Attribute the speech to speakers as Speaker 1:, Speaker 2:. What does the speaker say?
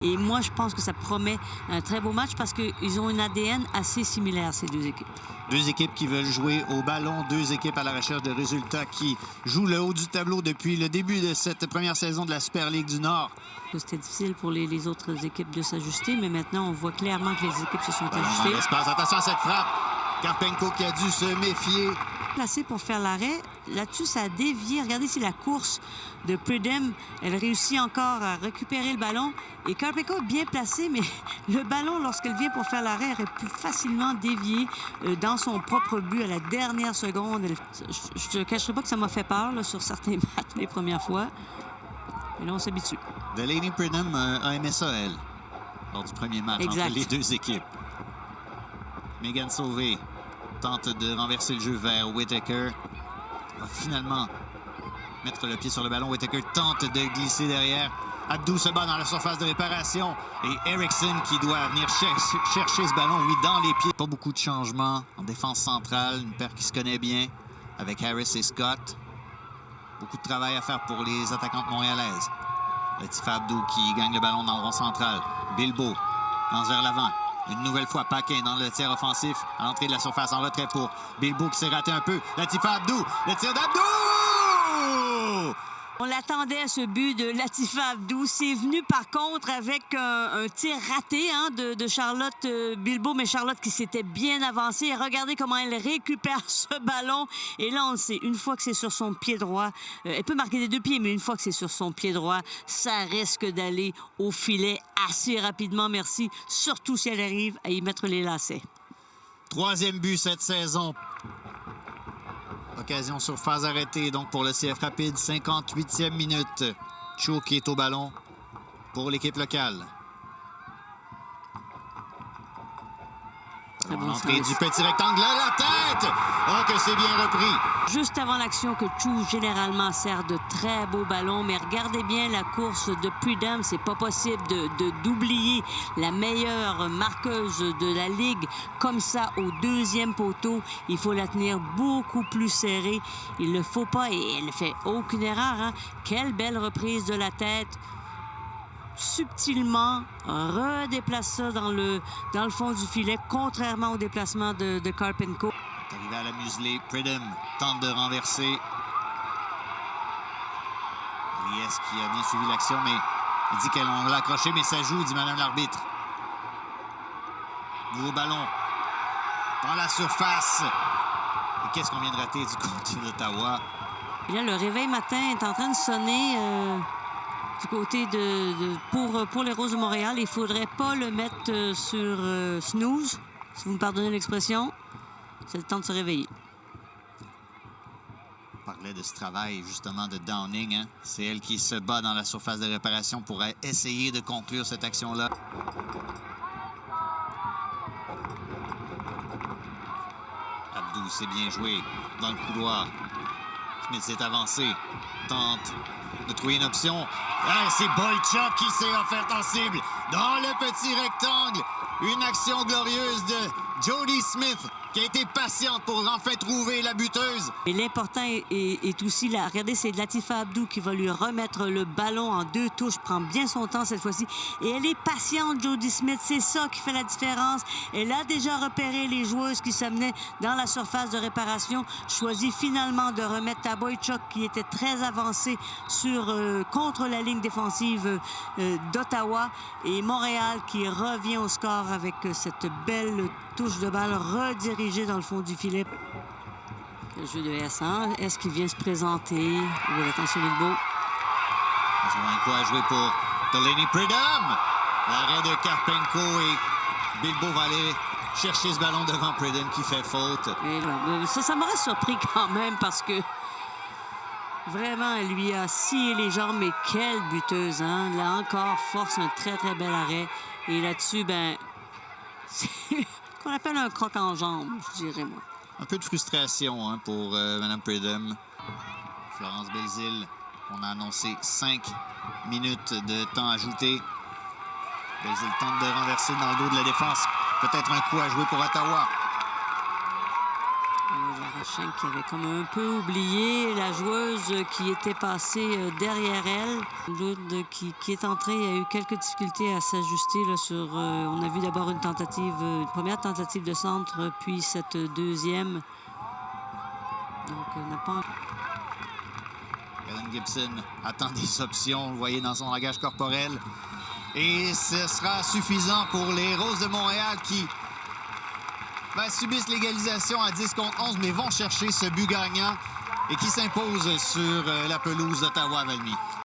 Speaker 1: Et moi, je pense que ça promet un très beau match parce qu'ils ont un ADN assez similaire, ces deux équipes.
Speaker 2: Deux équipes qui veulent jouer au ballon, deux équipes à la recherche de résultats qui jouent le haut du tableau depuis le début de cette première saison de la Super Ligue du Nord.
Speaker 1: C'était difficile pour les autres équipes de s'ajuster, mais maintenant, on voit clairement que les équipes se sont ajustées.
Speaker 2: Attention à cette frappe. Karpenko qui a dû se méfier.
Speaker 1: Placé pour faire l'arrêt. Là-dessus, ça a dévié. Regardez ici la course de Pridham. Elle réussit encore à récupérer le ballon. Et Karpenko est bien placé, mais le ballon, lorsqu'elle vient pour faire l'arrêt, aurait pu facilement dévier dans son propre but à la dernière seconde. Je ne te cacherai pas que ça m'a fait peur là, sur certains matchs les premières fois. Et là, on s'habitue.
Speaker 2: Delaney Pridham a aimé ça, elle, lors du premier match entre les deux équipes. Megan Sauvé tente de renverser le jeu vers Whittaker. Va finalement mettre le pied sur le ballon. Whittaker tente de glisser derrière. Abdou se bat dans la surface de réparation. Et Eriksson qui doit venir chercher ce ballon, lui, dans les pieds. Pas beaucoup de changements en défense centrale. Une paire qui se connaît bien avec Harris et Scott. Beaucoup de travail à faire pour les attaquantes montréalaises. Latifa Abdou qui gagne le ballon dans le rond central. Bilbo lance vers l'avant. Une nouvelle fois, Paquin dans le tir offensif à l'entrée de la surface en retrait pour Bilbo qui s'est raté un peu. Latifa Abdou, le tir d'Abdou!
Speaker 1: On l'attendait à ce but de Latifa Abdou. C'est venu par contre avec un tir raté de Charlotte Bilbo, mais Charlotte qui s'était bien avancée. Et regardez comment elle récupère ce ballon. Et là, on le sait, une fois que c'est sur son pied droit, elle peut marquer des deux pieds, mais une fois que c'est sur son pied droit, ça risque d'aller au filet assez rapidement, merci. Surtout si elle arrive à y mettre les lacets.
Speaker 2: Troisième but cette saison. Occasion sur phase arrêtée, donc pour le CF Rapide, 58e minute. Cho qui est au ballon pour l'équipe locale. L'entrée du petit rectangle à la tête! Oh, que c'est bien repris!
Speaker 1: Juste avant l'action que Chou généralement sert de très beaux ballons, mais regardez bien la course de Pridham. C'est pas possible d'oublier la meilleure marqueuse de la Ligue comme ça au deuxième poteau. Il faut la tenir beaucoup plus serrée. Il ne faut pas, et elle ne fait aucune erreur. Hein? Quelle belle reprise de la tête! Subtilement, redéplace ça dans le fond du filet, contrairement au déplacement de Karpenko.
Speaker 2: Arrivé à la muselée, Pridham tente de renverser. Elias qui a bien suivi l'action, mais il dit qu'elle l'a accroché, mais ça joue, dit Madame l'arbitre. Nouveau ballon dans la surface. Et qu'est-ce qu'on vient de rater du côté d'Ottawa?
Speaker 1: Là, le réveil matin est en train de sonner du côté pour les Roses de Montréal. Il ne faudrait pas le mettre sur snooze, si vous me pardonnez l'expression. C'est le temps de se réveiller.
Speaker 2: On parlait de ce travail, justement, de Downing. Hein? C'est elle qui se bat dans la surface de réparation pour essayer de conclure cette action-là. Abdou s'est bien joué dans le couloir. Smith s'est avancé. Tente de trouver une option. Ah, c'est Boychuk qui s'est offert en cible dans le petit rectangle. Une action glorieuse de Jody Smith qui a été patiente pour enfin trouver la buteuse.
Speaker 1: Et l'important est aussi là. Regardez, c'est Latifa Abdou qui va lui remettre le ballon en deux touches. Prend bien son temps cette fois-ci. Et elle est patiente, Jody Smith. C'est ça qui fait la différence. Elle a déjà repéré les joueuses qui s'amenaient dans la surface de réparation. Choisit finalement de remettre à Boychuk qui était très avancé contre la ligne défensive d'Ottawa. Et Montréal qui revient au score avec cette belle touche de balle redirigée dans le fond du filet. Le jeu de S1. Est-ce qu'il vient se présenter? Oui, attention, Bilbo.
Speaker 2: Ça va un coup à jouer pour Delaney Pridham. L'arrêt de Karpenko et Bilbo va aller chercher ce ballon devant Pridham qui fait faute.
Speaker 1: Et là, ça m'aurait surpris quand même parce que vraiment, elle lui a scié les jambes. Mais quelle buteuse, hein? Là encore, force un très, très bel arrêt. Et là-dessus, c'est qu'on appelle un croc en jambe, je dirais, moi.
Speaker 2: Un peu de frustration hein, pour Mme Pridham. Florence Belzile, on a annoncé 5 minutes de temps ajouté. Belzile tente de renverser dans le dos de la défense. Peut-être un coup à jouer pour Ottawa.
Speaker 1: Schenk qui avait comme un peu oublié la joueuse qui était passée derrière elle. L'autre qui est entrée a eu quelques difficultés à s'ajuster sur... on a vu d'abord une première tentative de centre, puis cette deuxième. Donc, n'a pas...
Speaker 2: Ellen Gibson attend des options, vous le voyez dans son langage corporel. Et ce sera suffisant pour les Roses de Montréal qui subissent l'égalisation à 10 contre 11, mais vont chercher ce but gagnant et qui s'impose sur la pelouse d'Ottawa-Valmy.